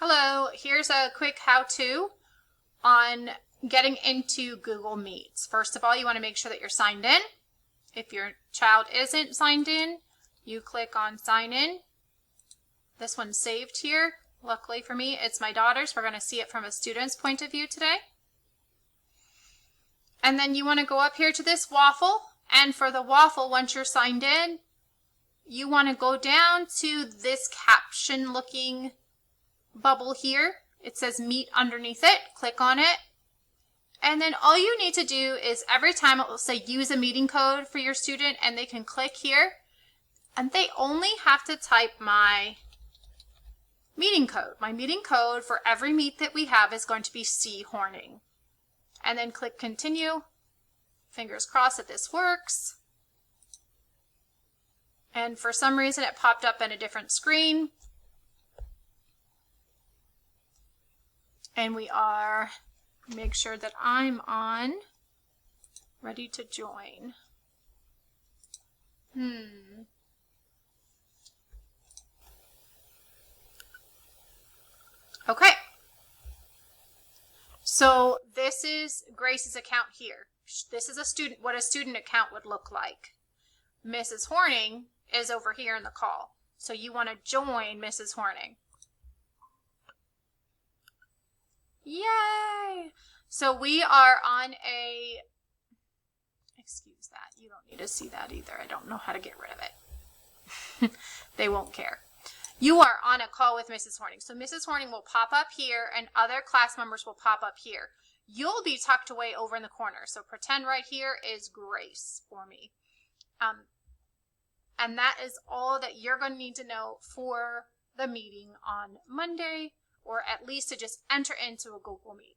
Hello, here's a quick how-to on getting into Google Meets. First of all, you want to make sure that you're signed in. If your child isn't signed in, you click on sign in. This one's saved here. Luckily for me, it's my daughter's. We're going to see it from a student's point of view today. And then you want to go up here to this Waffle. And for the Waffle, once you're signed in, you want to go down to this caption looking bubble here. It says meet underneath it. Click on it. And then all you need to do is every time it will say use a meeting code for your student, and they can click here. And they only have to type my meeting code. My meeting code for every meet that we have is going to be C Horning. And then click continue. Fingers crossed that this works. And for some reason it popped up in a different screen. And we are, make sure that I'm on, ready to join. Okay. So this is Grace's account here. This is a student, what a student account would look like. Mrs. Horning is over here in the call. So you want to join Mrs. Horning. Yay! So we are on a, excuse that, you don't need to see that either. I don't know how to get rid of it. They won't care. You are on a call with Mrs. Horning. So Mrs. Horning will pop up here and other class members will pop up here. You'll be tucked away over in the corner. So pretend right here is Grace for me. And that is all that you're going to need to know for the meeting on Monday, or at least to just enter into a Google Meet.